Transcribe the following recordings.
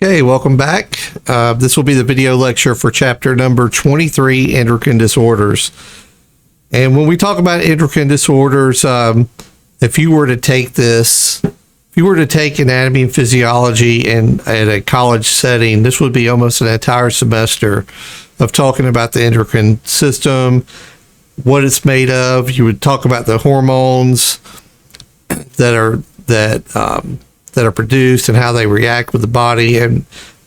Okay, welcome back. This will be the video lecture for chapter number 23, Endocrine Disorders. And when we talk about endocrine disorders, if you were to take anatomy and physiology at a college setting, this would be almost an entire semester of talking about the endocrine system, what it's made of. You would talk about the hormones that are produced and how they react with the body. And,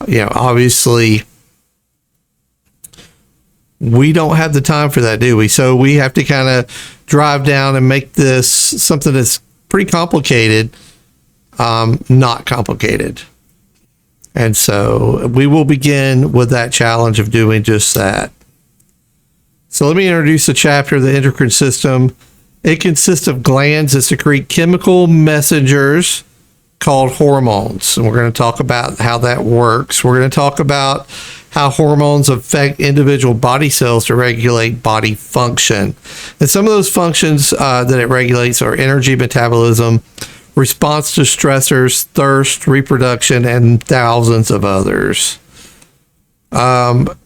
obviously we don't have the time for that, do we? So we have to kind of drive down and make this something that's pretty complicated, not complicated. And so we will begin with that challenge of doing just that. So let me introduce the chapter, the endocrine system. It consists of glands that secrete chemical messengers called hormones. And we're going to talk about how that works. We're going to talk about how hormones affect individual body cells to regulate body function. And some of those functions that it regulates are energy metabolism, response to stressors, thirst, reproduction, and thousands of others. It's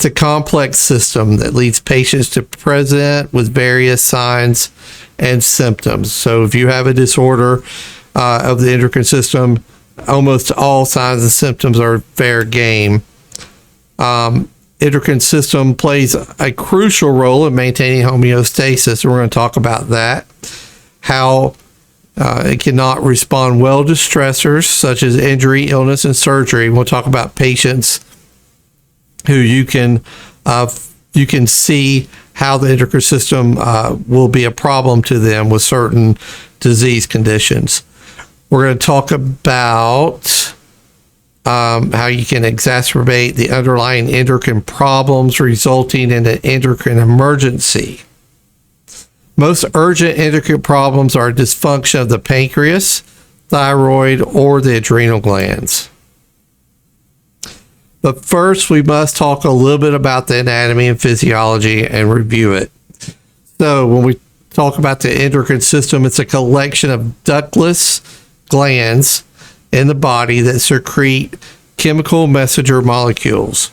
a complex system that leads patients to present with various signs and symptoms. So if you have a disorder of the endocrine system, almost all signs and symptoms are fair game. Endocrine system plays a crucial role in maintaining homeostasis. We're going to talk about that, how it cannot respond well to stressors such as injury, illness, and surgery. We'll talk about patients who you can see how the endocrine system will be a problem to them with certain disease conditions. We're going to talk about how you can exacerbate the underlying endocrine problems resulting in an endocrine emergency. Most urgent endocrine problems are dysfunction of the pancreas, thyroid, or the adrenal glands. But first, we must talk a little bit about the anatomy and physiology and review it. So when we talk about the endocrine system, it's a collection of ductless glands in the body that secrete chemical messenger molecules.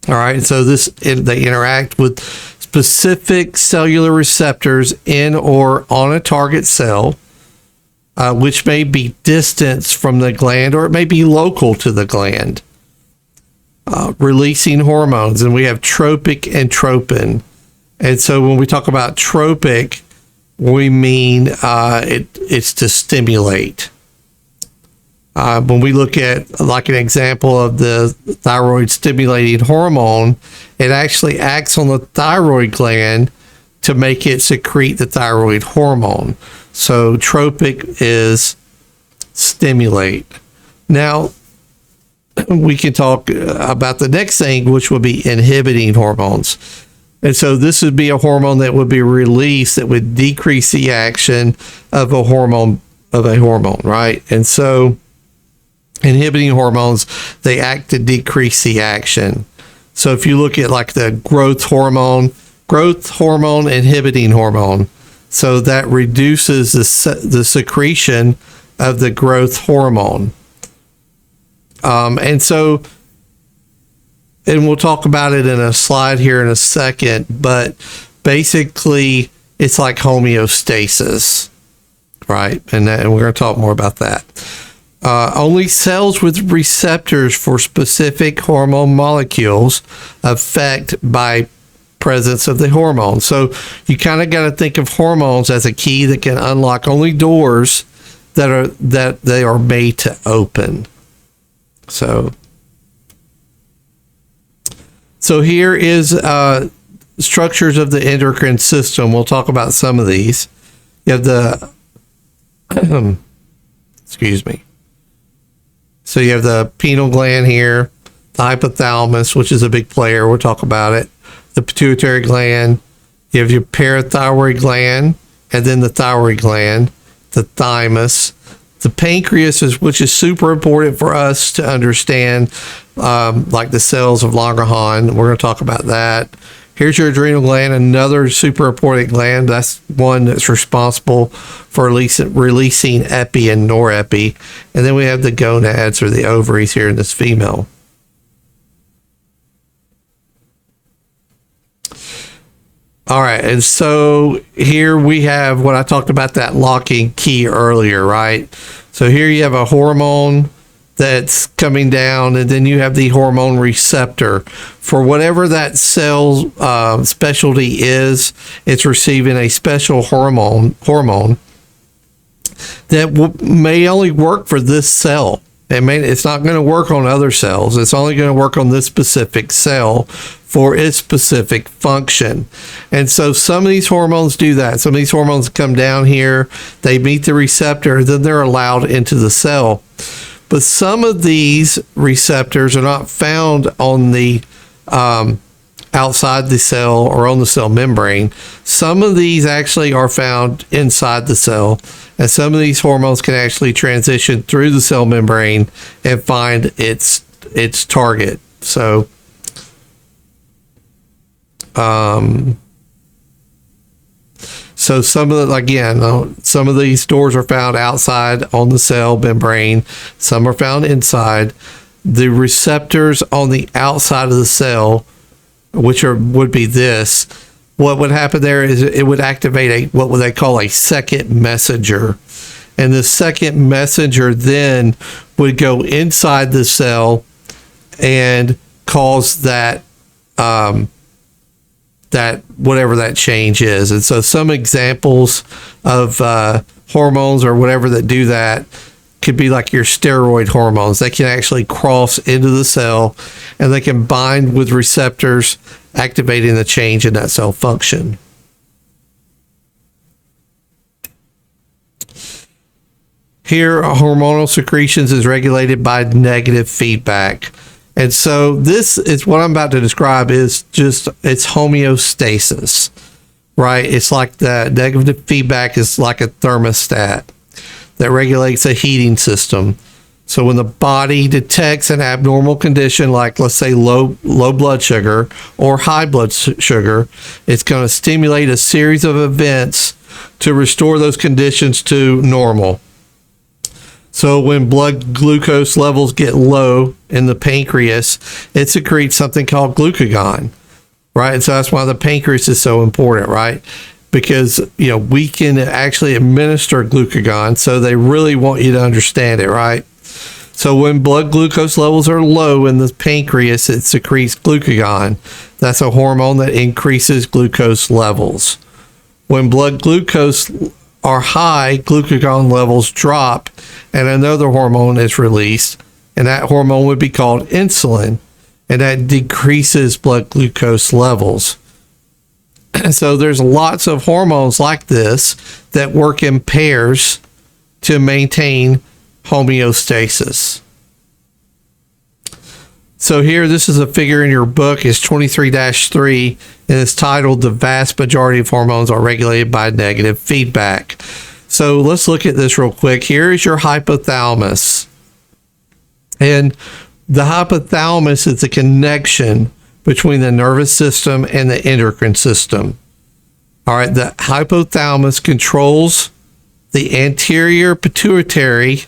All right, so they interact with specific cellular receptors in or on a target cell, which may be distant from the gland or it may be local to the gland, releasing hormones. And we have tropic and tropin. And so when we talk about tropic, we mean it's to stimulate. When we look at like an example of the thyroid stimulating hormone, it actually acts on the thyroid gland to make it secrete the thyroid hormone. So tropic is stimulate. Now we can talk about the next thing, which would be inhibiting hormones. And so this would be a hormone that would be released that would decrease the action of a hormone, right? And so inhibiting hormones, they act to decrease the action. So if you look at like the growth hormone inhibiting hormone, so that reduces the secretion of the growth hormone. And we'll talk about it in a slide here in a second, but basically it's like homeostasis, right? And we're going to talk more about that. Only cells with receptors for specific hormone molecules affect by presence of the hormone. So you kind of got to think of hormones as a key that can unlock only doors that they are made to open. So here is structures of the endocrine system. We'll talk about some of these. You have the, So you have the pineal gland here, the hypothalamus, which is a big player. We'll talk about it. The pituitary gland. You have your parathyroid gland, and then the thyroid gland, the thymus. The pancreas, which is super important for us to understand, like the cells of Langerhans. We're going to talk about that. Here's your adrenal gland, another super important gland. That's one that's responsible for releasing epi and norepi. And then we have the gonads, or the ovaries, here in this female. All right, and so here we have what I talked about, that locking key earlier, right? So here you have a hormone that's coming down, and then you have the hormone receptor. For whatever that cell specialty is, it's receiving a special hormone that may only work for this cell. It's not going to work on other cells. It's only going to work on this specific cell for its specific function. And so some of these hormones do that. Some of these hormones come down here, they meet the receptor, then they're allowed into the cell. But some of these receptors are not found on the outside the cell or on the cell membrane. Some of these actually are found inside the cell, and some of these hormones can actually transition through the cell membrane and find its target. So so some of these doors are found outside on the cell membrane. Some are found inside. The receptors on the outside of the cell, would be this. What would happen there is it would activate what they call a second messenger. And the second messenger then would go inside the cell and cause that whatever that change is. And so some examples of hormones or whatever that do that could be like your steroid hormones. They can actually cross into the cell, and they can bind with receptors, activating the change in that cell function. Here, hormonal secretions is regulated by negative feedback. And so this is what I'm about to describe is it's homeostasis, right? It's like the negative feedback is like a thermostat that regulates a heating system. So when the body detects an abnormal condition, like let's say low blood sugar or high blood sugar, it's going to stimulate a series of events to restore those conditions to normal. So when blood glucose levels get low in the pancreas, it secretes something called glucagon, right? And so that's why the pancreas is so important, right? Because, we can actually administer glucagon, so they really want you to understand it, right? So when blood glucose levels are low in the pancreas, it secretes glucagon. That's a hormone that increases glucose levels. When blood glucose are high, glucagon levels drop, and another hormone is released, and that hormone would be called insulin, and that decreases blood glucose levels. So there's lots of hormones like this that work in pairs to maintain homeostasis. So here, this is a figure in your book. It's 23-3, and it's titled "The Vast Majority of Hormones Are Regulated by Negative Feedback." So let's look at this real quick. Here is your hypothalamus. And the hypothalamus is the connection between the nervous system and the endocrine system. All right, the hypothalamus controls the anterior pituitary,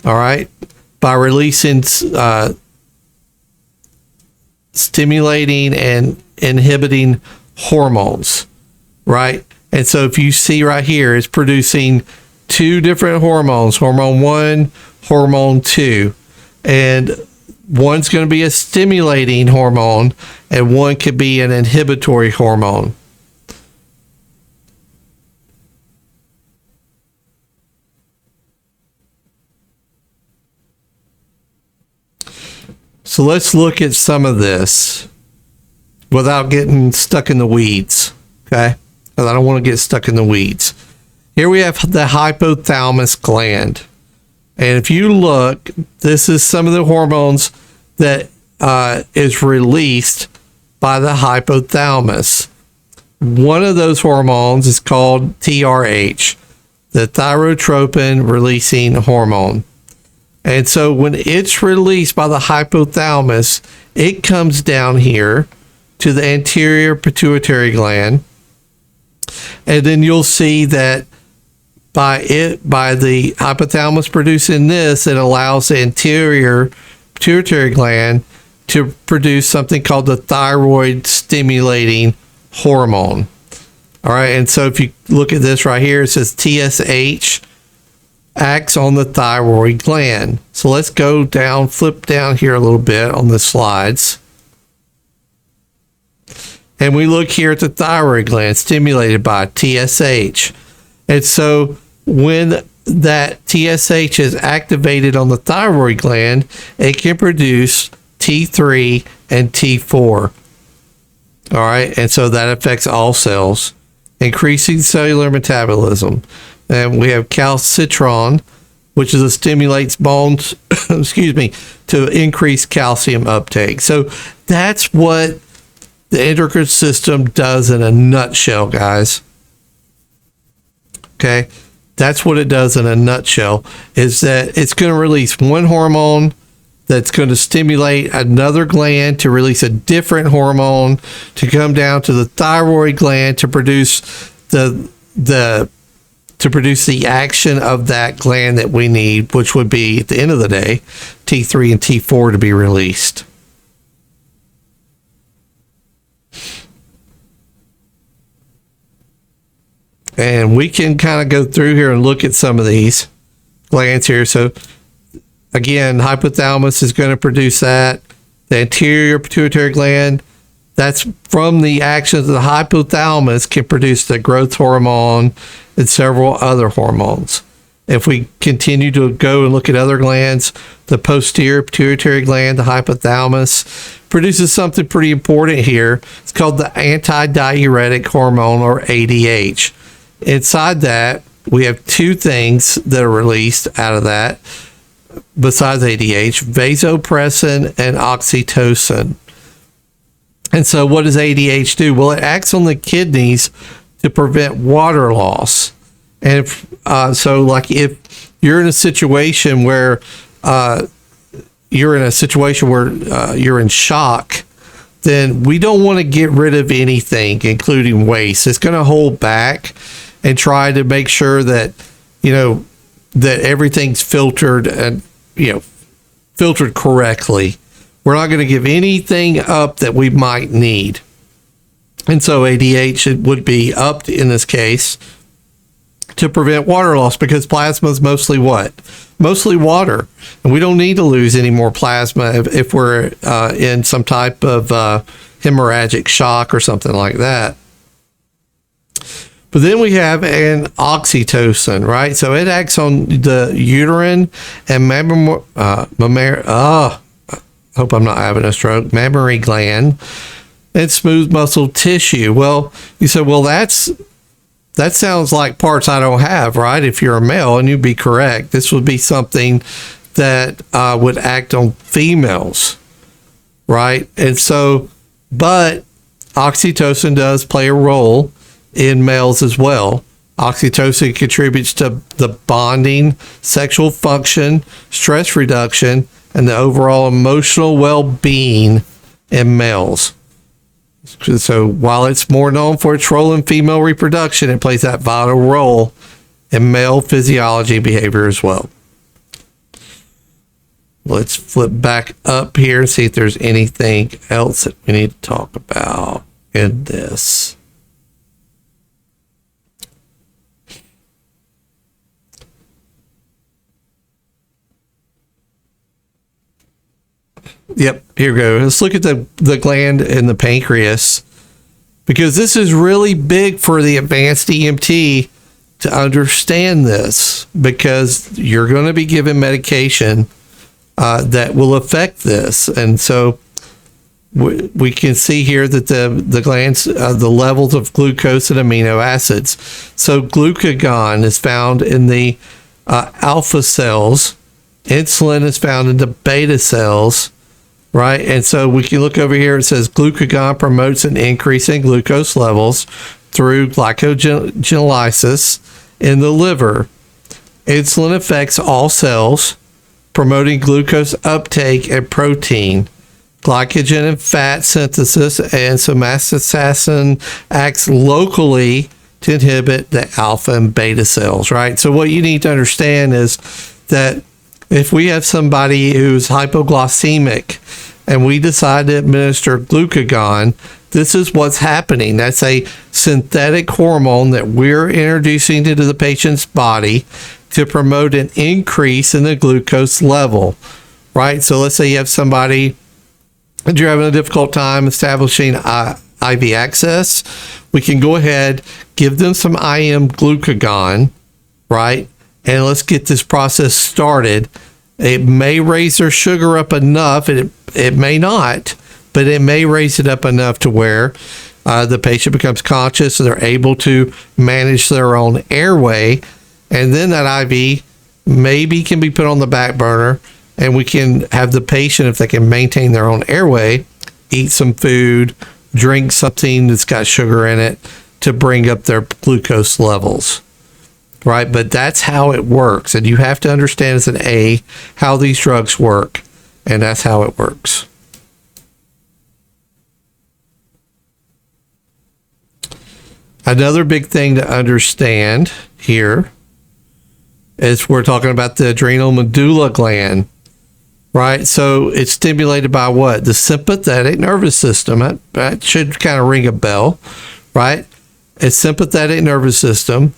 all right, by releasing stimulating and inhibiting hormones, right? And so if you see right here, it's producing two different hormones, hormone 1, hormone 2. And one's going to be a stimulating hormone, and one could be an inhibitory hormone. So let's look at some of this without getting stuck in the weeds, okay? Because I don't want to get stuck in the weeds. Here we have the hypothalamus gland. And if you look, this is some of the hormones that is released by the hypothalamus. One of those hormones is called TRH, the thyrotropin releasing hormone. And so when it's released by the hypothalamus, it comes down here to the anterior pituitary gland. And then you'll see that by the hypothalamus producing this, it allows the anterior pituitary gland to produce something called the thyroid stimulating hormone. All right, and so if you look at this right here, it says TSH acts on the thyroid gland. So let's go down, flip down here a little bit on the slides. And we look here at the thyroid gland stimulated by TSH. And so when that TSH is activated on the thyroid gland, it can produce T3 and T4. All right, and so that affects all cells, increasing cellular metabolism. And we have calcitron, which is a stimulates bones, excuse me, to increase calcium uptake. So that's what the endocrine system does in a nutshell, guys. Okay, that's what it does in a nutshell, is that it's going to release one hormone that's going to stimulate another gland to release a different hormone to come down to the thyroid gland to produce the action of that gland that we need, which would be, at the end of the day, T3 and T4 to be released. And we can kind of go through here and look at some of these glands here. So again, hypothalamus is going to produce that. The anterior pituitary gland, that's from the actions of the hypothalamus, can produce the growth hormone and several other hormones. If we continue to go and look at other glands, the posterior pituitary gland, the hypothalamus, produces something pretty important here. It's called the antidiuretic hormone, or ADH. Inside that, we have two things that are released out of that besides ADH: vasopressin and oxytocin. And so what does ADH do? Well, it acts on the kidneys to prevent water loss. And if you're in a situation where you're in shock, then we don't want to get rid of anything, including waste. It's going to hold back and try to make sure that, that everything's filtered and, filtered correctly. We're not going to give anything up that we might need. And so ADH would be upped in this case to prevent water loss, because plasma is mostly what? Mostly water. And we don't need to lose any more plasma if we're in some type of hemorrhagic shock or something like that. But then we have an oxytocin, right? So it acts on the uterine and hope I'm not having a stroke, mammary gland and smooth muscle tissue. Well, you said, well, that sounds like parts I don't have, right? If you're a male, and you'd be correct. This would be something that would act on females, right? And so, but oxytocin does play a role in males as well. Oxytocin contributes to the bonding, sexual function, stress reduction, and the overall emotional well-being in males. So while it's more known for its role in female reproduction, it plays that vital role in male physiology and behavior as well. Let's flip back up here and see if there's anything else that we need to talk about in this. Yep, here we go. Let's look at the gland in the pancreas, because this is really big for the advanced EMT to understand this, because you're going to be given medication that will affect this. And so we can see here that the glands, the levels of glucose and amino acids. So glucagon is found in the alpha cells. Insulin is found in the beta cells. Right, and so we can look over here. It says glucagon promotes an increase in glucose levels through glycogenolysis in the liver. Insulin affects all cells, promoting glucose uptake and protein. glycogen and fat synthesis, and somatostatin acts locally to inhibit the alpha and beta cells, right? So what you need to understand is that if we have somebody who's hypoglycemic and we decide to administer glucagon, this is what's happening. That's a synthetic hormone that we're introducing into the patient's body to promote an increase in the glucose level, right? So let's say you have somebody and you're having a difficult time establishing IV access. We can go ahead, give them some IM glucagon, right? And let's get this process started. It may raise their sugar up enough, it may not, but it may raise it up enough to where the patient becomes conscious and they're able to manage their own airway. And then that IV maybe can be put on the back burner, and we can have the patient, if they can maintain their own airway, eat some food, drink something that's got sugar in it to bring up their glucose levels, right? But that's how it works. And you have to understand as an A how these drugs work, and that's how it works. Another big thing to understand here is we're talking about the adrenal medulla gland, right? So it's stimulated by what? The sympathetic nervous system. That should kind of ring a bell, right? A sympathetic nervous system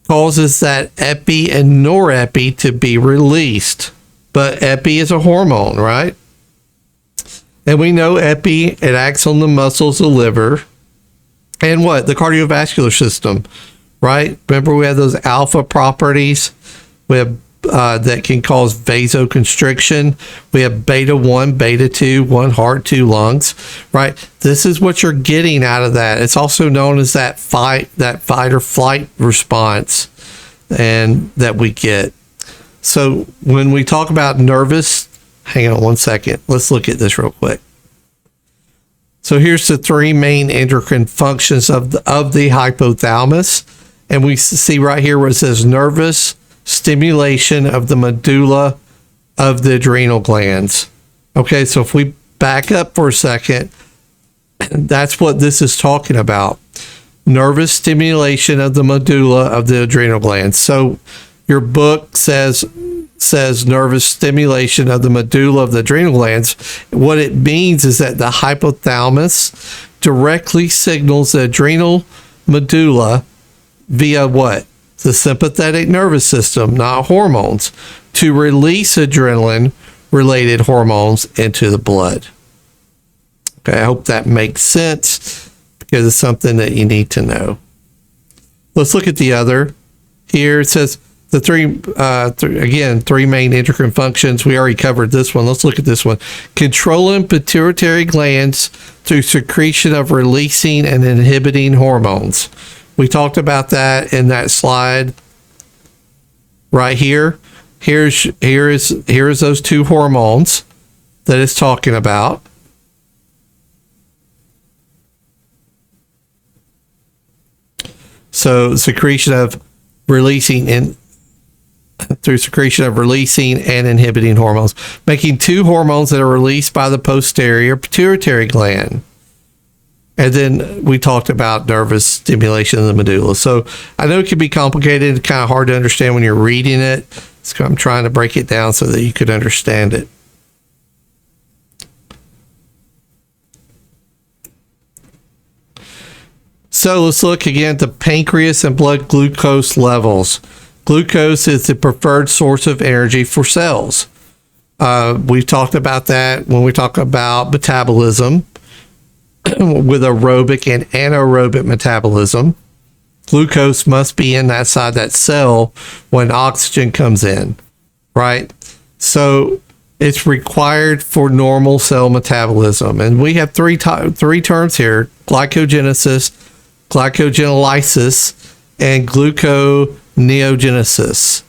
causes that epi and norepi to be released. But epi is a hormone, right? And we know epi, it acts on the muscles, the liver, and what? The cardiovascular system, right? Remember we have those alpha properties. We have that can cause vasoconstriction. We have beta 1, beta 2, 1 heart, 2 lungs, right? This is what you're getting out of that. It's also known as that fight or flight response and that we get. So when we talk about nervous, hang on one second. Let's look at this real quick. So here's the 3 main endocrine functions of the hypothalamus. And we see right here where it says nervous stimulation of the medulla of the adrenal glands. Okay, so if we back up for a second, that's what this is talking about. Nervous stimulation of the medulla of the adrenal glands. So your book says nervous stimulation of the medulla of the adrenal glands. What it means is that the hypothalamus directly signals the adrenal medulla via what? The sympathetic nervous system, not hormones, to release adrenaline related hormones into the blood. Okay, I hope that makes sense because it's something that you need to know. Let's look at the other. Here it says the three main endocrine functions. We already covered this one. Let's look at this one. Controlling pituitary glands through secretion of releasing and inhibiting hormones. We talked about that in that slide right here. Here is those 2 hormones that it's talking about. So secretion of releasing and through secretion of releasing and inhibiting hormones, making 2 hormones that are released by the posterior pituitary gland. And then we talked about nervous stimulation of the medulla. So I know it can be complicated, kind of hard to understand when you're reading it. So I'm trying to break it down so that you could understand it. So let's look again at the pancreas and blood glucose levels. Glucose is the preferred source of energy for cells. We've talked about that when we talk about metabolism. With aerobic and anaerobic metabolism, glucose must be in that side of that cell when oxygen comes in, right? So it's required for normal cell metabolism. And we have three terms here: glycogenesis, glycogenolysis, and gluconeogenesis.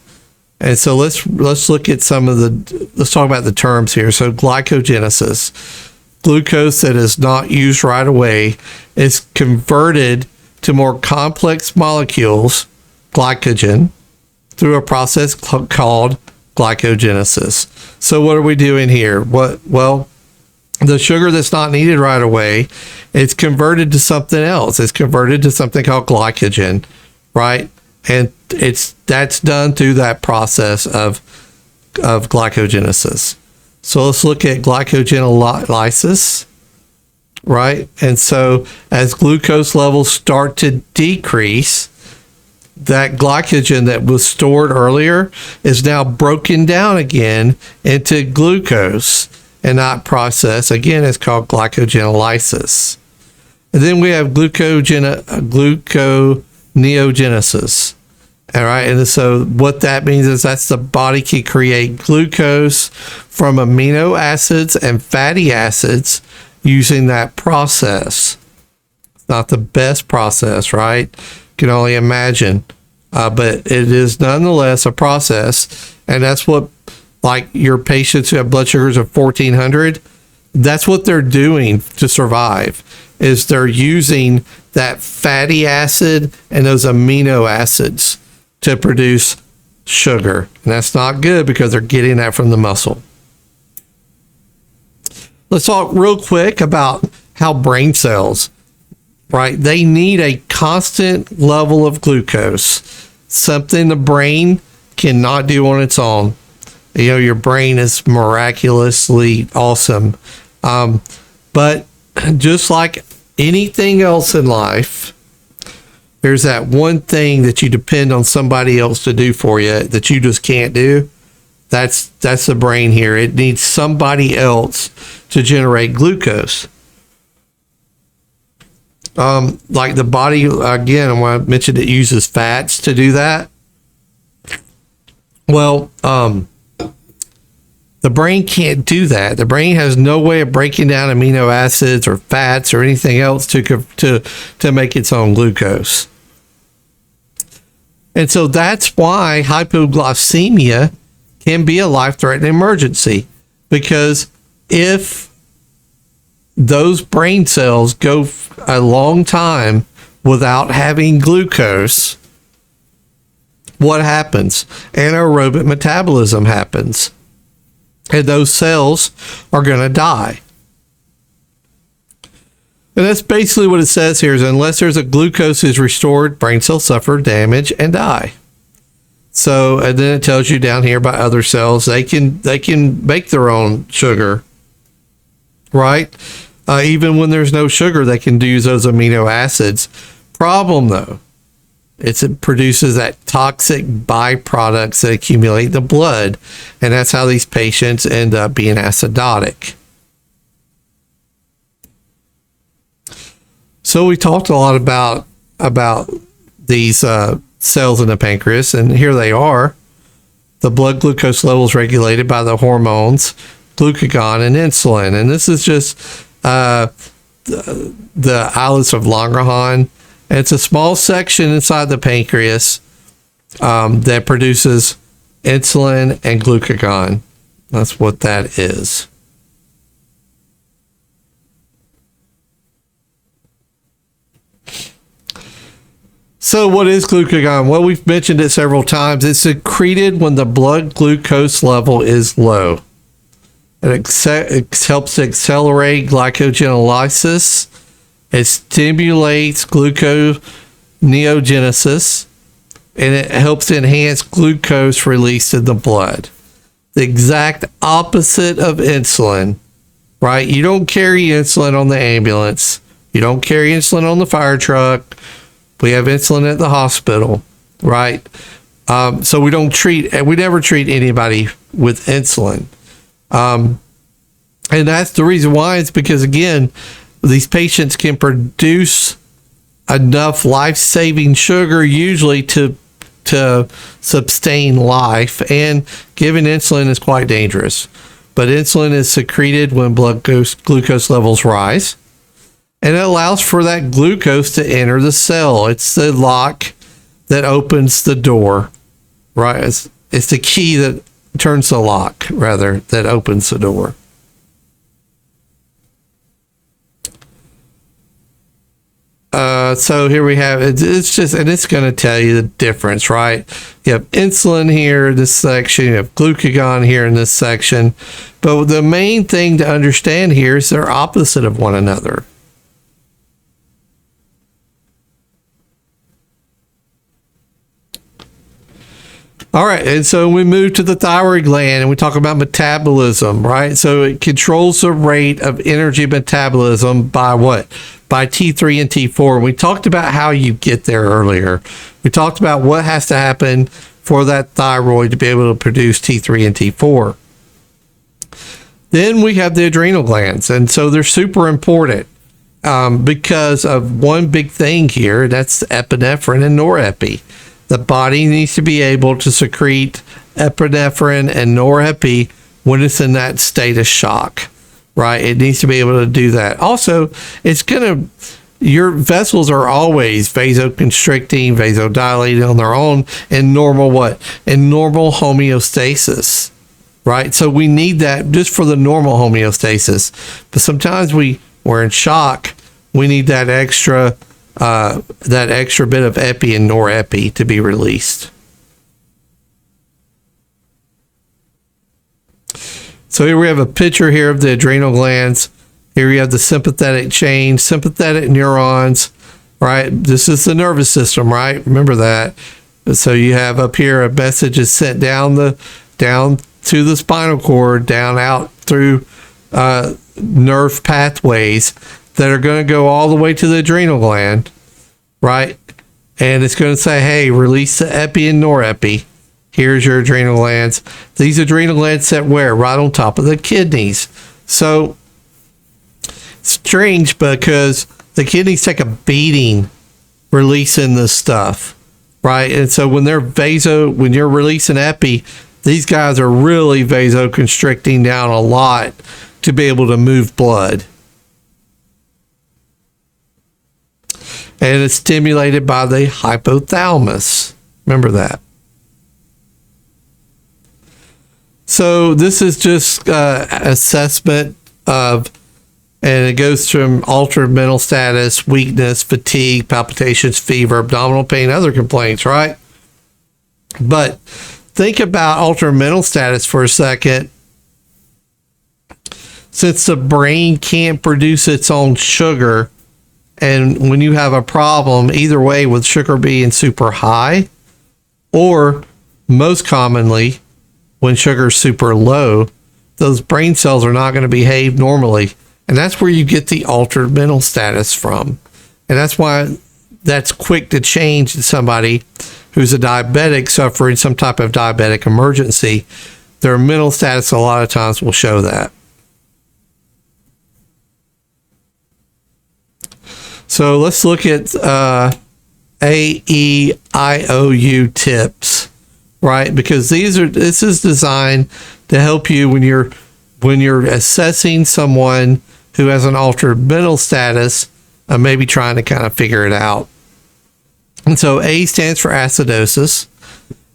And so let's look at let's talk about the terms here. So glycogenesis. Glucose that is not used right away is converted to more complex molecules, glycogen, through a process called glycogenesis. So what are we doing here? Well, the sugar that's not needed right away, it's converted to something else. It's converted to something called glycogen, right? And that's done through that process of glycogenesis. So let's look at glycogenolysis, right? And so as glucose levels start to decrease, that glycogen that was stored earlier is now broken down again into glucose and not processed. Again, it's called glycogenolysis. And then we have gluconeogenesis. All right. And so what that means is that's the body can create glucose from amino acids and fatty acids using that process. It's not the best process, right? You can only imagine. But it is nonetheless a process. And that's what, like your patients who have blood sugars of 1400, that's what they're doing to survive, is they're using that fatty acid and those amino acids to produce sugar. And that's not good because they're getting that from the muscle. Let's talk real quick about how brain cells, right? They need a constant level of glucose, something the brain cannot do on its own. You know, your brain is miraculously awesome. But just like anything else in life, there's that one thing that you depend on somebody else to do for you that you just can't do. That's the brain here. It needs somebody else to generate glucose. Like the body, again, when I mentioned it uses fats to do that. Well, the brain can't do that. The brain has no way of breaking down amino acids or fats or anything else to make its own glucose. And so that's why hypoglycemia can be a life-threatening emergency, because if those brain cells go a long time without having glucose, what happens? Anaerobic metabolism happens, and those cells are going to die. And that's basically what it says here, is unless there's a glucose is restored, brain cells suffer damage and die. So, and then it tells you down here about other cells, they can make their own sugar, right? Even when there's no sugar, they can use those amino acids. Problem though, it produces that toxic byproducts that accumulate in the blood, and that's how these patients end up being acidotic. So we talked a lot about these cells in the pancreas, and here they are. The blood glucose level is regulated by the hormones glucagon and insulin, and this is just the islets of Langerhans. And it's a small section inside the pancreas that produces insulin and glucagon. That's what that is. So what is glucagon? Well, we've mentioned it several times. It's secreted when the blood glucose level is low. It helps to accelerate glycogenolysis. It stimulates gluconeogenesis, and it helps to enhance glucose release in the blood. The exact opposite of insulin, right? You don't carry insulin on the ambulance. You don't carry insulin on the fire truck. We have insulin at the hospital, right? So we never treat anybody with insulin. And that's the reason why. It's because, again, these patients can produce enough life-saving sugar usually to sustain life, and giving insulin is quite dangerous. But insulin is secreted when blood glucose levels rise, and it allows for that glucose to enter the cell. It's the lock that opens the door, right? It's the key that turns the lock, rather, that opens the door. So here we have it's just, and it's going to tell you the difference, right? You have insulin here in this section, you have glucagon here in this section, but the main thing to understand here is they're opposite of one another. All right, and so we move to the thyroid gland and we talk about metabolism, right? So it controls the rate of energy metabolism by what? By T3 and T4. We talked about how you get there earlier. We talked about what has to happen for that thyroid to be able to produce T3 and T4. Then we have the adrenal glands, and so they're super important because of one big thing here, that's epinephrine and norepi. The body needs to be able to secrete epinephrine and norepi when it's in that state of shock, right? It needs to be able to do that. Also, your vessels are always vasoconstricting, vasodilating on their own in normal what? In normal homeostasis, right? So we need that just for the normal homeostasis. But sometimes we're in shock. We need that extra bit of epi and norepi to be released. So here we have a picture here of the adrenal glands. Here you have the sympathetic chain, sympathetic neurons, right? This is the nervous system, right? Remember that. So you have up here a message is sent down to the spinal cord, down out through nerve pathways that are going to go all the way to the adrenal gland, right? And it's going to say, hey, release the epi and norepi. Here's your adrenal glands. These adrenal glands sit where? Right on top of the kidneys. So strange because the kidneys take a beating releasing this stuff, right? And so when you're releasing epi, these guys are really vasoconstricting down a lot to be able to move blood. And it's stimulated by the hypothalamus. Remember that. So this is just assessment of, and it goes from altered mental status, weakness, fatigue, palpitations, fever, abdominal pain, other complaints, right? But think about altered mental status for a second. Since the brain can't produce its own sugar, and when you have a problem, either way with sugar being super high, or most commonly when sugar is super low, those brain cells are not going to behave normally. And that's where you get the altered mental status from. And that's why that's quick to change in somebody who's a diabetic suffering some type of diabetic emergency. Their mental status a lot of times will show that. So let's look at AEIOU tips, right? Because this is designed to help you when you're assessing someone who has an altered mental status, maybe trying to kind of figure it out. And so A stands for acidosis,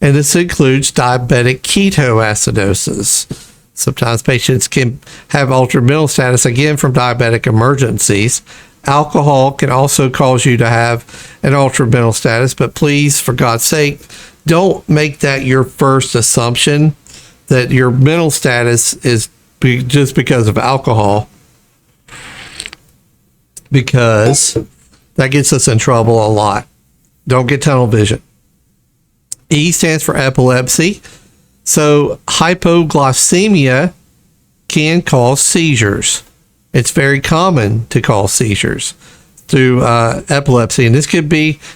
and this includes diabetic ketoacidosis. Sometimes patients can have altered mental status, again, from diabetic emergencies. Alcohol can also cause you to have an altered mental status, but please, for God's sake, don't make that your first assumption that your mental status is just because of alcohol, because that gets us in trouble a lot. Don't get tunnel vision. E stands for epilepsy. So hypoglycemia can cause seizures. It's very common to cause seizures through epilepsy. And this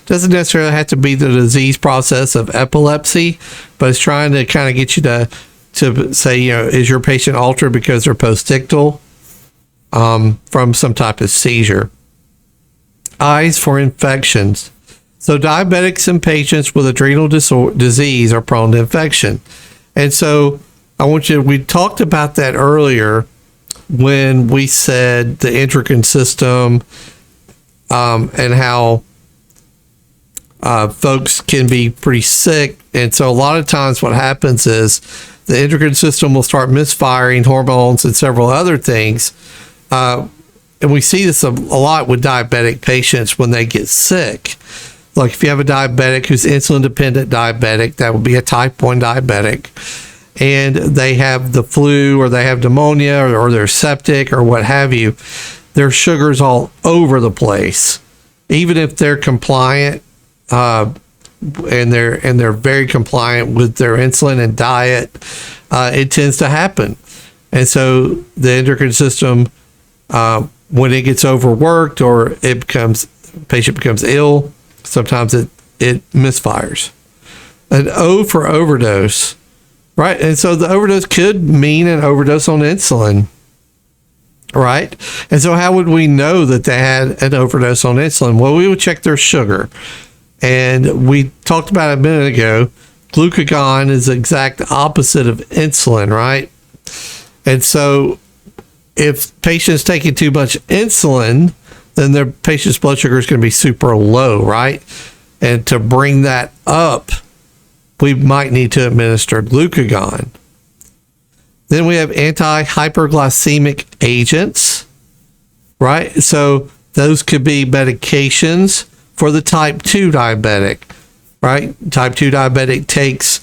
doesn't necessarily have to be the disease process of epilepsy, but it's trying to kind of get you to say, is your patient altered because they're postictal from some type of seizure. I's for infections. So diabetics and patients with adrenal disease are prone to infection. And so we talked about that earlier when we said the endocrine system and how folks can be pretty sick. And so a lot of times what happens is the endocrine system will start misfiring hormones and several other things. and we see this a lot with diabetic patients when they get sick. Like if you have a diabetic who's insulin dependent diabetic, that would be a type 1 diabetic, and they have the flu or they have pneumonia or they're septic or what have you, their sugar's all over the place. Even if they're compliant, and they're very compliant with their insulin and diet, it tends to happen. And so the endocrine system, when it gets overworked or patient becomes ill, sometimes it misfires. An O for overdose, right? And so the overdose could mean an overdose on insulin, right? And so how would we know that they had an overdose on insulin? Well, we would check their sugar. And we talked about it a minute ago, glucagon is the exact opposite of insulin, right? And so if patient's taking too much insulin, then their patient's blood sugar is going to be super low, right? And to bring that up, we might need to administer glucagon. Then we have anti-hyperglycemic agents, right? So those could be medications for the type 2 diabetic, right? Type 2 diabetic takes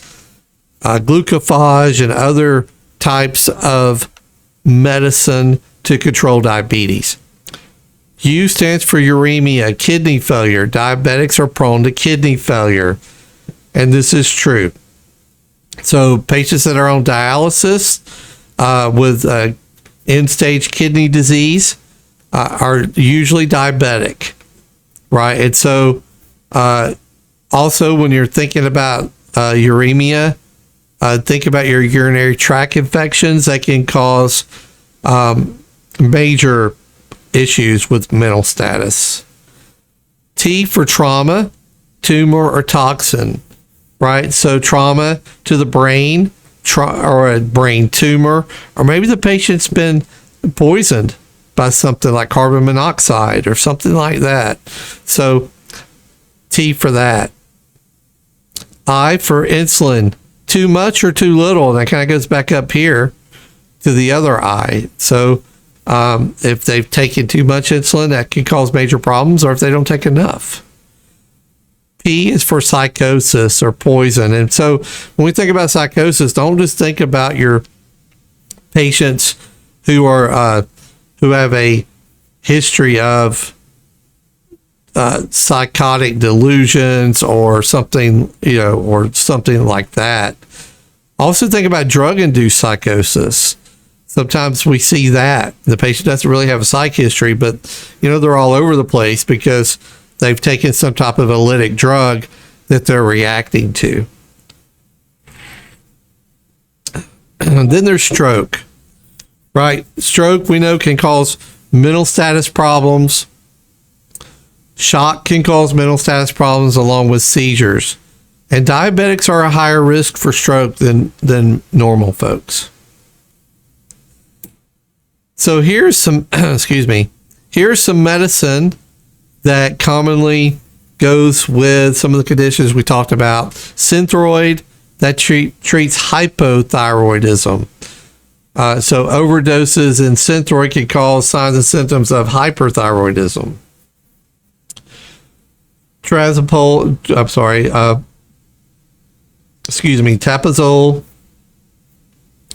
glucophage and other types of medicine to control diabetes. U stands for uremia, kidney failure. Diabetics are prone to kidney failure, and this is true. So patients that are on dialysis with end-stage kidney disease are usually diabetic, right? And so also when you're thinking about uremia, think about your urinary tract infections that can cause major issues with mental status. T for trauma, tumor, or toxin, right? So trauma to the brain, or a brain tumor, or maybe the patient's been poisoned by something like carbon monoxide or something like that. So T for that. I for insulin, too much or too little. And that kind of goes back up here to the other I. So if they've taken too much insulin, that can cause major problems, or if they don't take enough. P is for psychosis or poison. And so when we think about psychosis, don't just think about your patients who are who have a history of psychotic delusions or something, or something like that. Also think about drug-induced psychosis. Sometimes we see that the patient doesn't really have a psych history, but they're all over the place because they've taken some type of lytic drug that they're reacting to. And then there's stroke, right? Stroke, we know, can cause mental status problems. Shock can cause mental status problems along with seizures. And diabetics are a higher risk for stroke than normal folks. So here's some, here's some medicine that commonly goes with some of the conditions we talked about. Synthroid, that treats hypothyroidism. So overdoses in Synthroid can cause signs and symptoms of hyperthyroidism. Tapazole.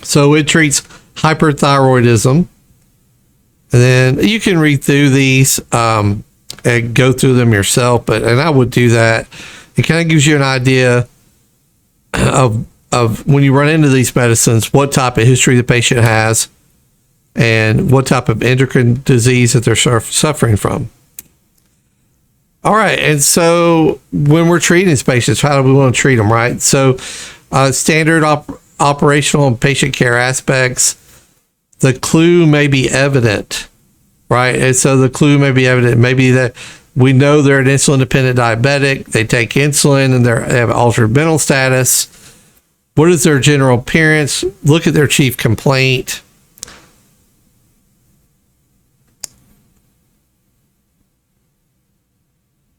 So it treats hyperthyroidism. And then you can read through these and go through them yourself, and I would do that. It kind of gives you an idea of when you run into these medicines, what type of history the patient has and what type of endocrine disease that they're suffering from. All right, and so when we're treating these patients, how do we want to treat them, right? So standard operational and patient care aspects, the clue may be evident, right? And so the clue may be evident. Maybe that we know they're an insulin-dependent diabetic. They take insulin and they have altered mental status. What is their general appearance? Look at their chief complaint.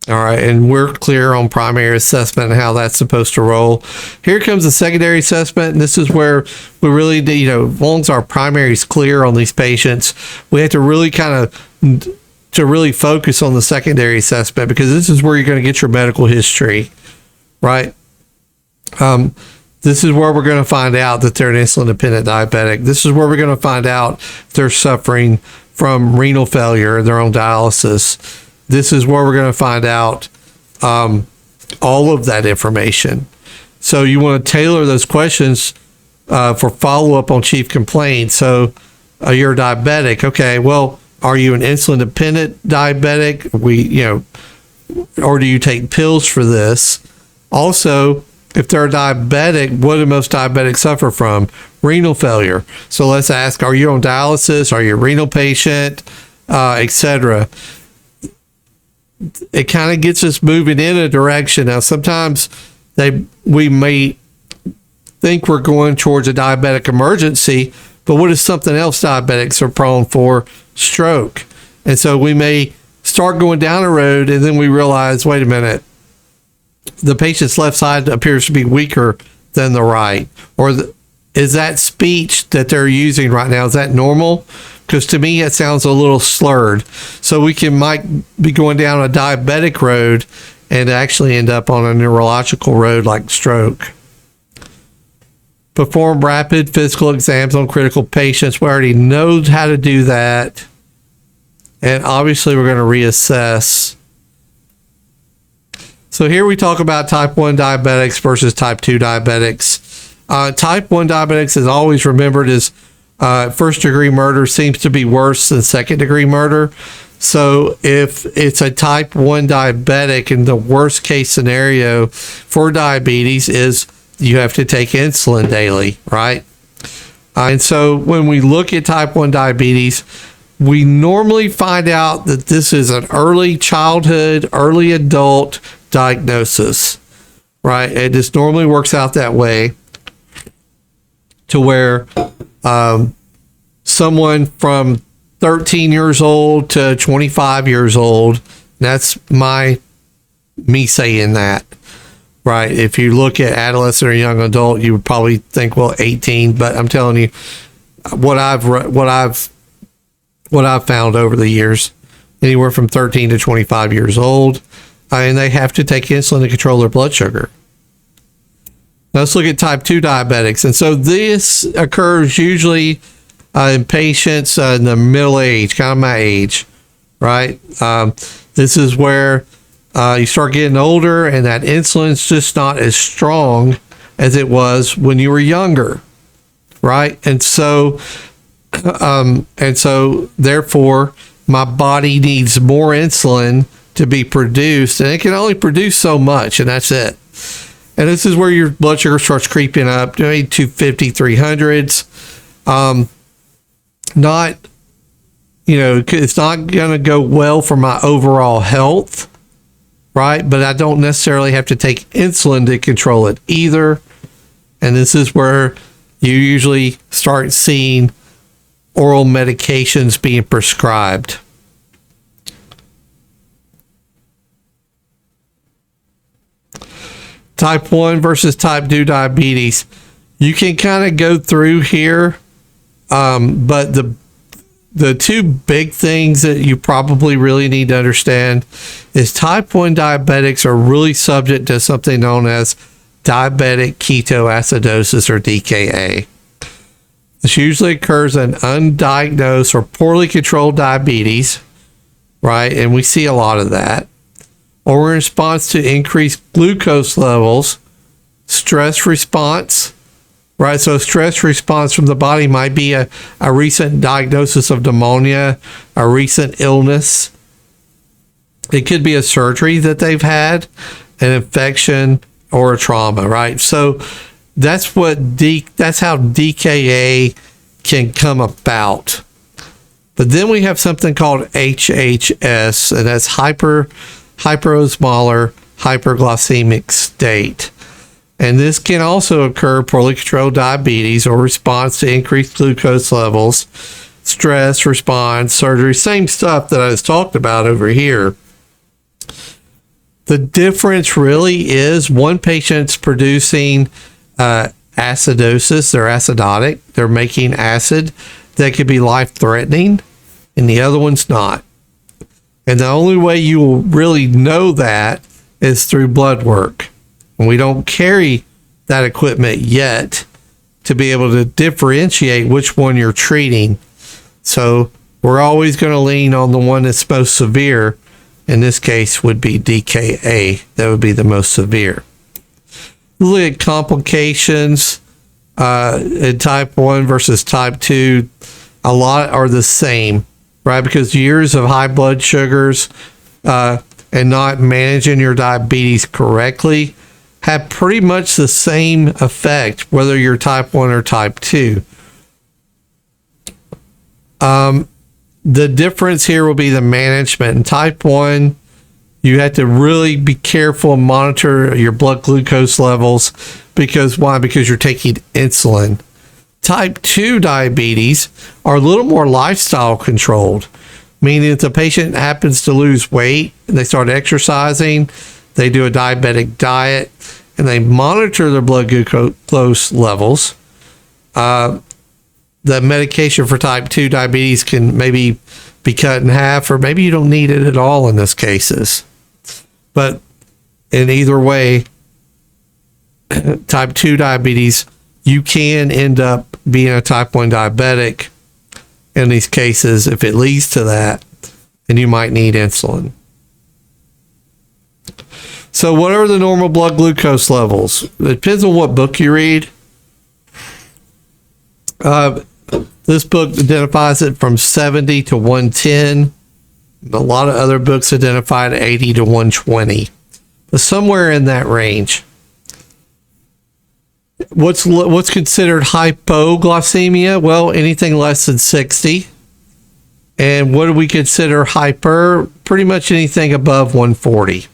All right, and we're clear on primary assessment and how that's supposed to roll. Here comes the secondary assessment, and this is where we really do, as long as our primary is clear on these patients, we have to really really focus on the secondary assessment, because this is where you're going to get your medical history, right? This is where we're going to find out that they're an insulin-dependent diabetic. This is where we're going to find out they're suffering from renal failure and they're on dialysis. This is where we're going to find out all of that information. So you want to tailor those questions for follow-up on chief complaint. So you're diabetic. Okay, well, are you an insulin-dependent diabetic? Or do you take pills for this? Also, if they're diabetic, what do most diabetics suffer from? Renal failure. So let's ask, are you on dialysis? Are you a renal patient? Etc. It kind of gets us moving in a direction. Now, sometimes we may think we're going towards a diabetic emergency, but what is something else diabetics are prone for? Stroke. And so we may start going down a road, and then we realize, wait a minute, the patient's left side appears to be weaker than the right. Or is that speech that they're using right now, is that normal? Because to me, it sounds a little slurred. So we might be going down a diabetic road and actually end up on a neurological road like stroke. Perform rapid physical exams on critical patients. We already know how to do that. And obviously, we're going to reassess. So here we talk about type 1 diabetics versus type 2 diabetics. Type 1 diabetics is always remembered as first-degree murder seems to be worse than second-degree murder. So if it's a type 1 diabetic, and the worst-case scenario for diabetes is you have to take insulin daily, right? And so when we look at type 1 diabetes, we normally find out that this is an early childhood, early adult diagnosis, right? It just normally works out that way, to where someone from 13 years old to 25 years old, that's me saying that, right? If you look at adolescent or young adult, you would probably think, well, 18, but I'm telling you what I've found over the years, anywhere from 13 to 25 years old, and they have to take insulin to control their blood sugar. Now let's look at type 2 diabetics. And so this occurs usually in patients in the middle age, kind of my age, right? This is where you start getting older, and that insulin's just not as strong as it was when you were younger, right? And so therefore, my body needs more insulin to be produced, and it can only produce so much, and that's it. And this is where your blood sugar starts creeping up, 250, 300s. It's not going to go well for my overall health, right? But I don't necessarily have to take insulin to control it either. And this is where you usually start seeing oral medications being prescribed. Type 1 versus type 2 diabetes. You can kind of go through here, but the two big things that you probably really need to understand is type 1 diabetics are really subject to something known as diabetic ketoacidosis, or DKA. This usually occurs in undiagnosed or poorly controlled diabetes, right? And we see a lot of that. Or in response to increased glucose levels, stress response, right? So stress response from the body might be a recent diagnosis of pneumonia, a recent illness. It could be a surgery that they've had, an infection, or a trauma, right? So that's how DKA can come about. But then we have something called HHS, and that's hyperosmolar hyperglycemic state. And this can also occur poorly controlled diabetes or response to increased glucose levels, stress response, surgery, same stuff that I was talked about over here. The difference really is one patient's producing acidosis, they're acidotic, they're making acid that could be life-threatening, and the other one's not. And the only way you will really know that is through blood work. And we don't carry that equipment yet to be able to differentiate which one you're treating. So we're always going to lean on the one that's most severe. In this case would be DKA. That would be the most severe. Look at complications in type 1 versus type 2. A lot are the same, right? Because years of high blood sugars and not managing your diabetes correctly have pretty much the same effect, whether you're type 1 or type 2. The difference here will be the management. In type 1, you have to really be careful and monitor your blood glucose levels. Because why? Because you're taking insulin. Type 2 diabetes are a little more lifestyle controlled, meaning if the patient happens to lose weight and they start exercising, they do a diabetic diet, and they monitor their blood glucose levels. The medication for type 2 diabetes can maybe be cut in half, or maybe you don't need it at all in those cases. But in either way, type 2 diabetes, you can end up being a type 1 diabetic in these cases if it leads to that, and you might need insulin. So what are the normal blood glucose levels? It depends on what book you read. This book identifies it from 70 to 110. A lot of other books identify it 80 to 120. But somewhere in that range. What's considered hypoglycemia? Well, anything less than 60. And what do we consider hyper? Pretty much anything above 140.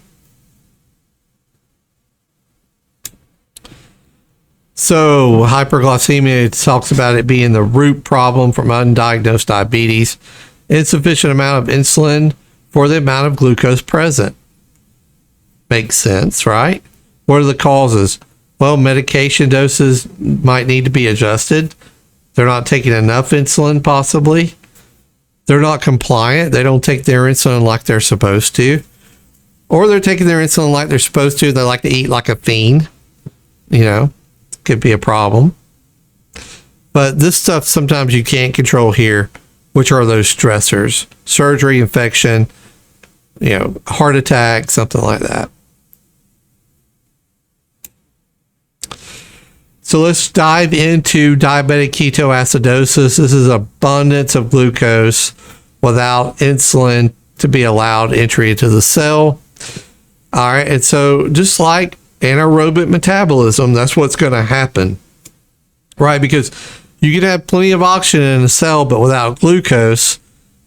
So hyperglycemia, it talks about it being the root problem from undiagnosed diabetes. Insufficient amount of insulin for the amount of glucose present. Makes sense, right? What are the causes? Well, medication doses might need to be adjusted. They're not taking enough insulin, possibly. They're not compliant. They don't take their insulin like they're supposed to. Or they're taking their insulin like they're supposed to. They like to eat like a fiend. You know, could be a problem. But this stuff sometimes you can't control here, which are those stressors. Surgery, infection, heart attack, something like that. So let's dive into diabetic ketoacidosis. This is abundance of glucose without insulin to be allowed entry into the cell. All right, and so just like anaerobic metabolism, that's what's going to happen, right? Because you can have plenty of oxygen in a cell, but without glucose,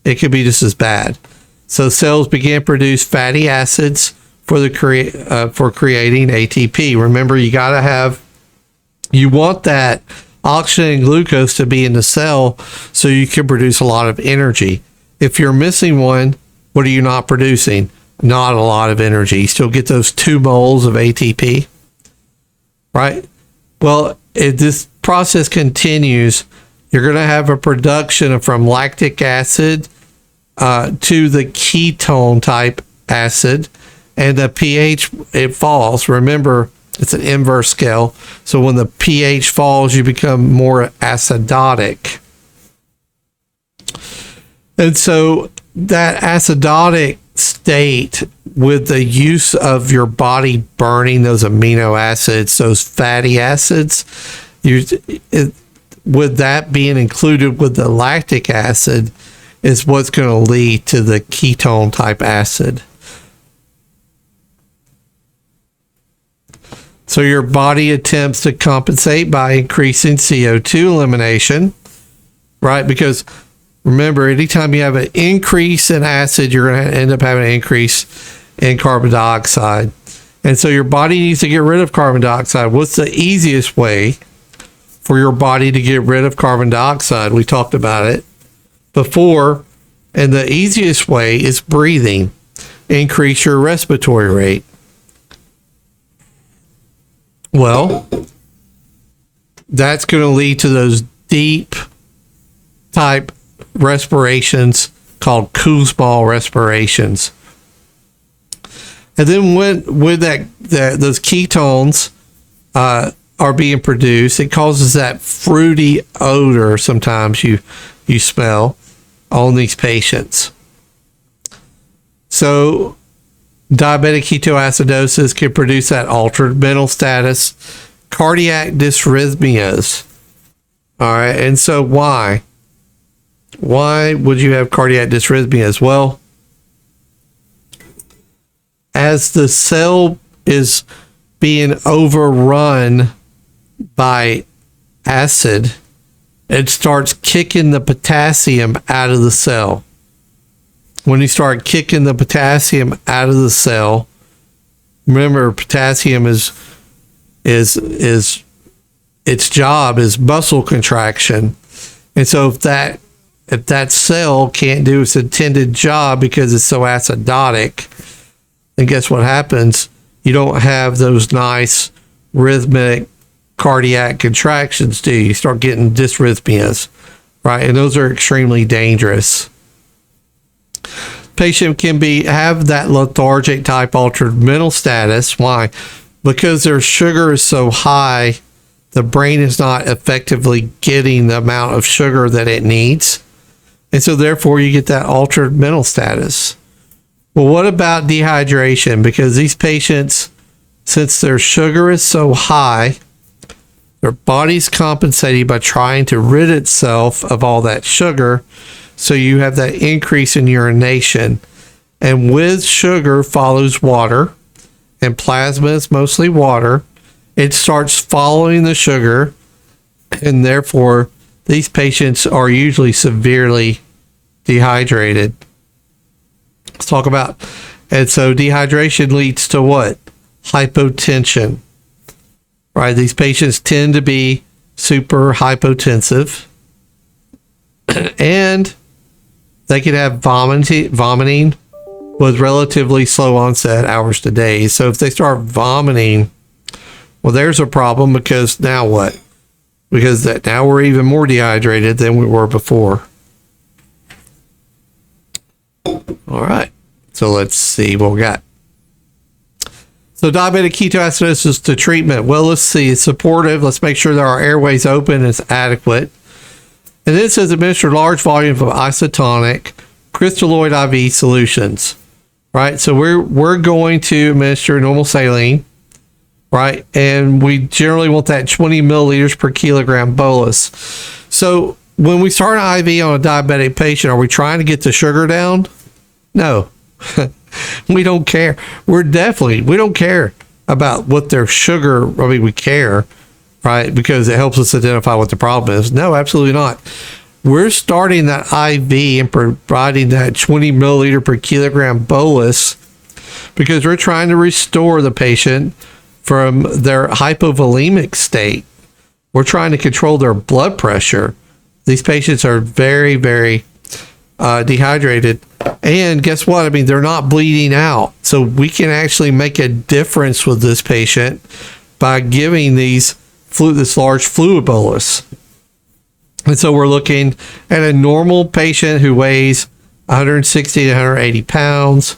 it could be just as bad. So cells begin to produce fatty acids for creating ATP. Remember, you want that oxygen and glucose to be in the cell so you can produce a lot of energy. If you're missing one, what are you not producing? Not a lot of energy. You still get those 2 moles of ATP, right? Well, if this process continues, you're going to have a production from lactic acid to the ketone type acid, and the pH, it falls. Remember, it's an inverse scale. So when the pH falls, you become more acidotic. And so that acidotic state, with the use of your body burning those amino acids, those fatty acids, with that being included with the lactic acid, is what's going to lead to the ketone type acid. So your body attempts to compensate by increasing CO2 elimination, right? Because remember, anytime you have an increase in acid, you're going to end up having an increase in carbon dioxide. And so your body needs to get rid of carbon dioxide. What's the easiest way for your body to get rid of carbon dioxide? We talked about it before. And the easiest way is breathing. Increase your respiratory rate. Well, that's going to lead to those deep type respirations called Kussmaul respirations. And then when those ketones are being produced, it causes that fruity odor sometimes you smell on these patients. So diabetic ketoacidosis can produce that altered mental status, cardiac dysrhythmias. All right, and so why? Why would you have cardiac dysrhythmias? Well, as the cell is being overrun by acid, it starts kicking the potassium out of the cell. When you start kicking the potassium out of the cell, remember potassium is its job is muscle contraction. And so if that cell can't do its intended job because it's so acidotic, then guess what happens? You don't have those nice rhythmic cardiac contractions, do you? You start getting dysrhythmias, right? And those are extremely dangerous. Patient can have that lethargic type altered mental status. Why? Because their sugar is so high, the brain is not effectively getting the amount of sugar that it needs. And so therefore you get that altered mental status. Well, what about dehydration? Because these patients, since their sugar is so high, their body's compensating by trying to rid itself of all that sugar. So you have that increase in urination. And with sugar follows water, and plasma is mostly water. It starts following the sugar, and therefore these patients are usually severely dehydrated. Let's talk about, and so dehydration leads to what? Hypotension, right? These patients tend to be super hypotensive, and they can have vomiting with relatively slow onset, hours to days. So if they start vomiting, well, there's a problem, because now what? Because now we're even more dehydrated than we were before. All right, so let's see what we got. So diabetic ketoacidosis to treatment. Well, let's see. It's supportive. Let's make sure that our airways open and it's adequate. And then it says administer large volumes of isotonic crystalloid IV solutions. Right, so we're going to administer normal saline, right? And we generally want that 20 milliliters per kilogram bolus. So when we start an IV on a diabetic patient, are we trying to get the sugar down? No, we don't care. We don't care about what their sugar, we care, right? Because it helps us identify what the problem is. No, absolutely not. We're starting that IV and providing that 20 milliliter per kilogram bolus because we're trying to restore the patient from their hypovolemic state. We're trying to control their blood pressure. These patients are very, very dehydrated. And guess what? They're not bleeding out. So we can actually make a difference with this patient by giving this large fluid bolus. And so we're looking at a normal patient who weighs 160 to 180 pounds.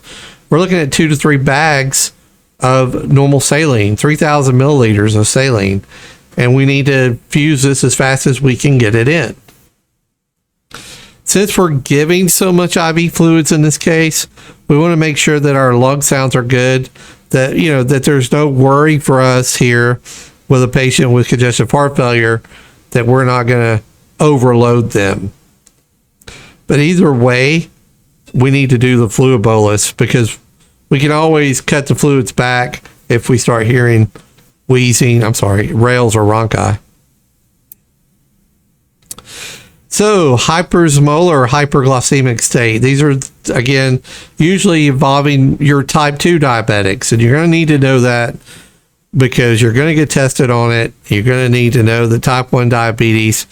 We're looking at 2 to 3 bags of normal saline, 3,000 milliliters of saline. And we need to fuse this as fast as we can get it in. Since we're giving so much IV fluids in this case, we want to make sure that our lung sounds are good, that there's no worry for us here with a patient with congestive heart failure that we're not going to overload them. But either way, we need to do the fluid bolus because we can always cut the fluids back if we start hearing wheezing, rales or rhonchi. So hypersmolar or hyperglycemic state. These are, again, usually involving your type 2 diabetics. And you're going to need to know that because you're going to get tested on it. You're going to need to know that type 1 diabetics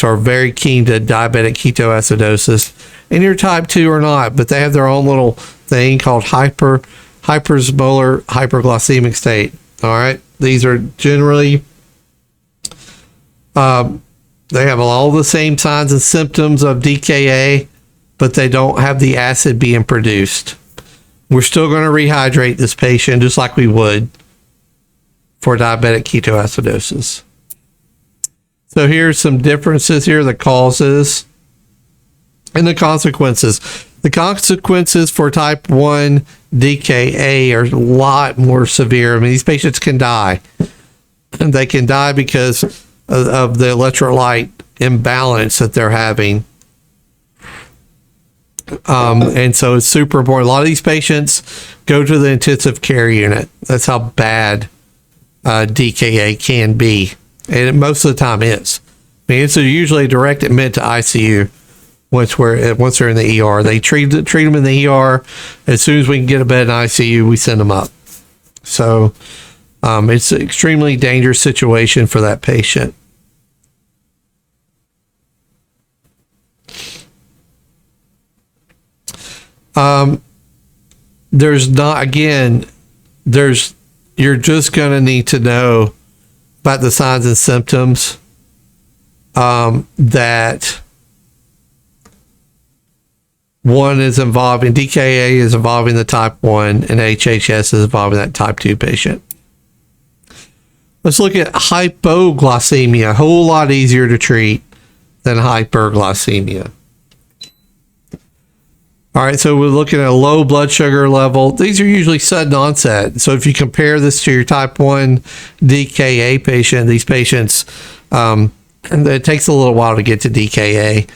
are very keen to diabetic ketoacidosis, and your type 2 are not, but they have their own little thing called hypersmolar hyperglycemic state. All right. These are generally, they have all the same signs and symptoms of DKA, but they don't have the acid being produced. We're still going to rehydrate this patient just like we would for diabetic ketoacidosis. So here's some differences here, the causes and the consequences. The consequences for type 1 DKA are a lot more severe. I mean, these patients can die. And they can die because of the electrolyte imbalance that they're having. And so it's super important. A lot of these patients go to the intensive care unit. That's how bad DKA can be. And it most of the time is. I mean, it's usually direct admit to ICU once they're in the ER. They treat them in the ER. As soon as we can get a bed in ICU, we send them up. So it's an extremely dangerous situation for that patient. You're just going to need to know about the signs and symptoms that one is involving, DKA is involving the type 1 and HHS is involving that type 2 patient. Let's look at hypoglycemia, a whole lot easier to treat than hyperglycemia. All right, so we're looking at a low blood sugar level. These are usually sudden onset. So if you compare this to your type 1 DKA patient, these patients, it takes a little while to get to DKA.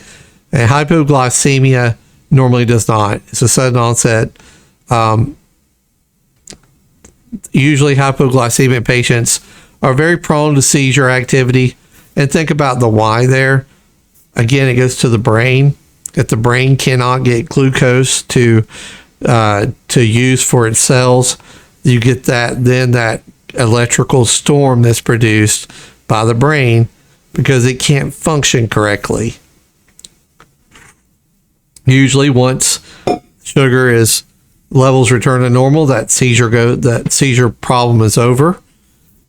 And hypoglycemia normally does not. It's a sudden onset. Usually hypoglycemic patients are very prone to seizure activity. And think about the why there. Again, it goes to the brain. If the brain cannot get glucose to use for its cells, you get that electrical storm that's produced by the brain because it can't function correctly. Usually, once sugar levels return to normal, that seizure problem is over,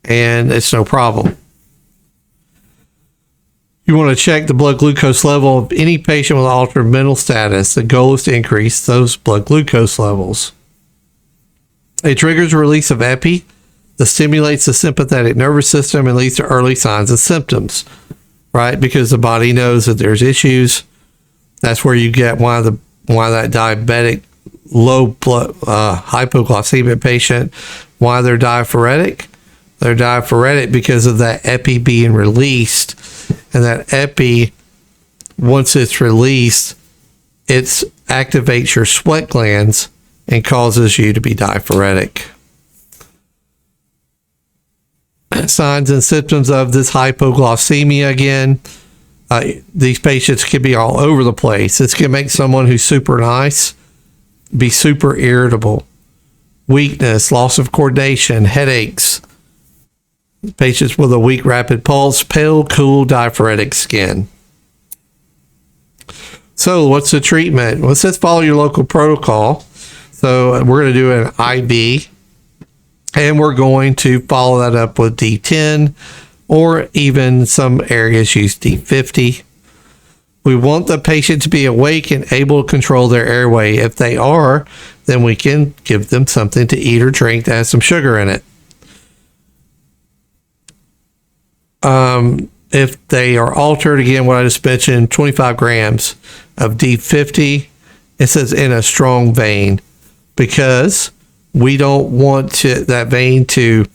and it's no problem. You want to check the blood glucose level of any patient with altered mental status. The goal is to increase those blood glucose levels. It triggers a release of epi that stimulates the sympathetic nervous system and leads to early signs and symptoms, right? Because the body knows that there's issues. That's where you get why that diabetic low blood hypoglycemic patient, why they're diaphoretic. They're diaphoretic because of that epi being released. And that epi, once it's released, it activates your sweat glands and causes you to be diaphoretic. Signs and symptoms of this hypoglycemia, again, these patients can be all over the place. This can make someone who's super nice be super irritable. Weakness, loss of coordination, headaches. Patients with a weak rapid pulse, pale, cool, diaphoretic skin. So what's the treatment? Well, it says follow your local protocol. So we're going to do an IV, and we're going to follow that up with D10, or even some areas use D50. We want the patient to be awake and able to control their airway. If they are, then we can give them something to eat or drink that has some sugar in it. If they are altered, again, what I just mentioned, 25 grams of D50, it says in a strong vein, because we don't want that vein to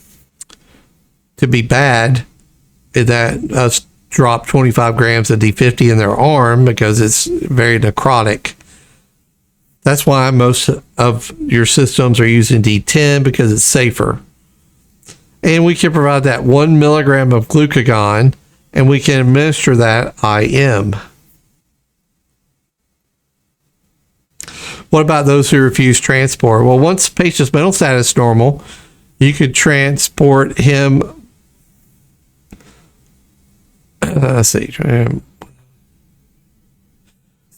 be bad, that us drop 25 grams of D50 in their arm because it's very necrotic. That's why most of your systems are using D10, because it's safer. And we can provide that 1 milligram of glucagon, and we can administer that IM. What about those who refuse transport? Well, once the patient's mental status is normal, you could transport him. Let's see.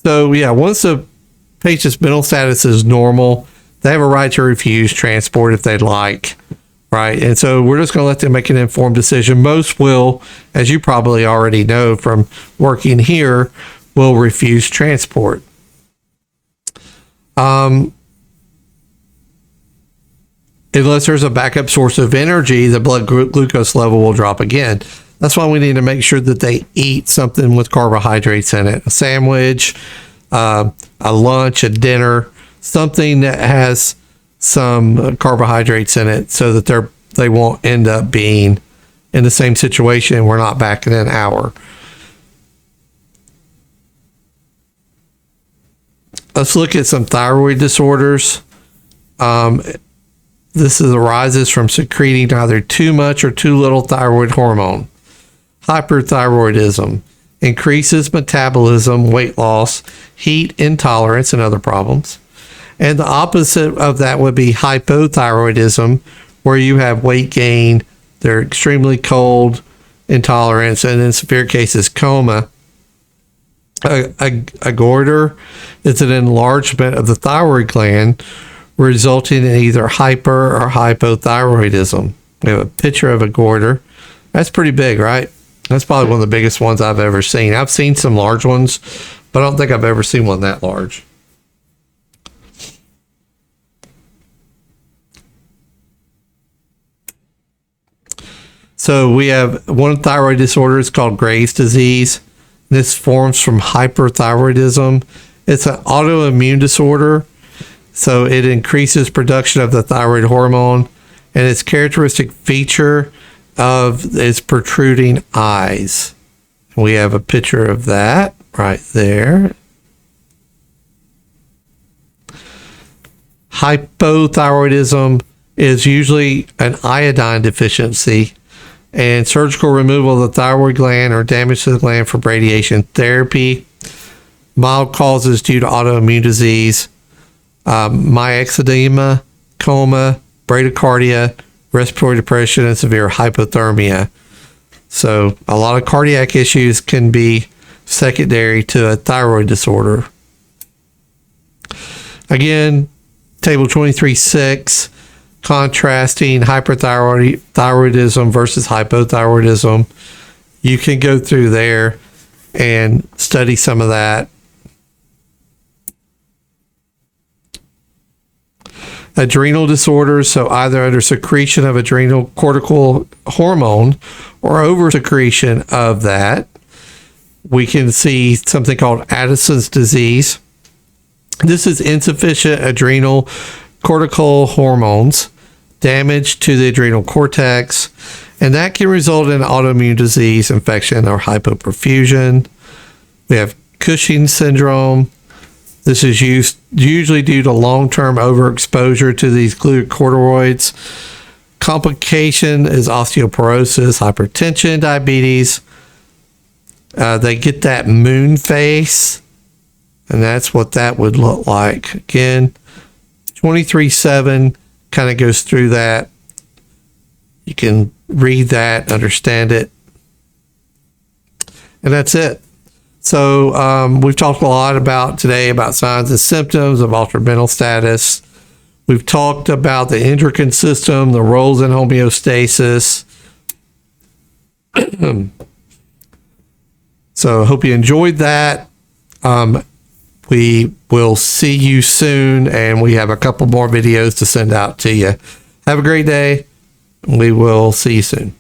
So, yeah, once the patient's mental status is normal, they have a right to refuse transport if they'd like. right? And so we're just going to let them make an informed decision. Most will, as you probably already know from working here, will refuse transport. Unless there's a backup source of energy, the blood glucose level will drop again. That's why we need to make sure that they eat something with carbohydrates in it. A sandwich, a lunch, a dinner, something that has some carbohydrates in it so that they won't end up being in the same situation. We're not back in an hour. Let's look at some thyroid disorders. This arises from secreting either too much or too little thyroid hormone. Hyperthyroidism increases metabolism, weight loss, heat intolerance, and other problems. And the opposite of that would be hypothyroidism, where you have weight gain, they're extremely cold, intolerance, and in severe cases, coma. A goiter is an enlargement of the thyroid gland, resulting in either hyper or hypothyroidism. We have a picture of a goiter. That's pretty big, right? That's probably one of the biggest ones I've ever seen. I've seen some large ones, but I don't think I've ever seen one that large. So we have one thyroid disorder. It's called Graves' disease. This forms from hyperthyroidism. It's an autoimmune disorder. So it increases production of the thyroid hormone, and its characteristic feature of its protruding eyes. We have a picture of that right there. Hypothyroidism is usually an iodine deficiency, and surgical removal of the thyroid gland or damage to the gland from radiation therapy. Mild causes due to autoimmune disease. Myxedema, coma, bradycardia, respiratory depression, and severe hypothermia. So a lot of cardiac issues can be secondary to a thyroid disorder. Again, table 23.6, contrasting hyperthyroidism versus hypothyroidism. You can go through there and study some of that. Adrenal disorders, so either under secretion of adrenal cortical hormone or over secretion of that. We can see something called Addison's disease. This is insufficient adrenal cortical hormones, damage to the adrenal cortex, and that can result in autoimmune disease, infection, or hypoperfusion. We have Cushing syndrome. This is usually due to long-term overexposure to these glucocorticoids. Complication is osteoporosis, hypertension, diabetes. They get that moon face, and that's what that would look like. Again, 23.7 kind of goes through that. You can read that, understand it, and that's it. So we've talked a lot today about signs and symptoms of altered mental status. We've talked about the endocrine system, the roles in homeostasis. So I hope you enjoyed that. We will see you soon, and we have a couple more videos to send out to you. Have a great day. We will see you soon.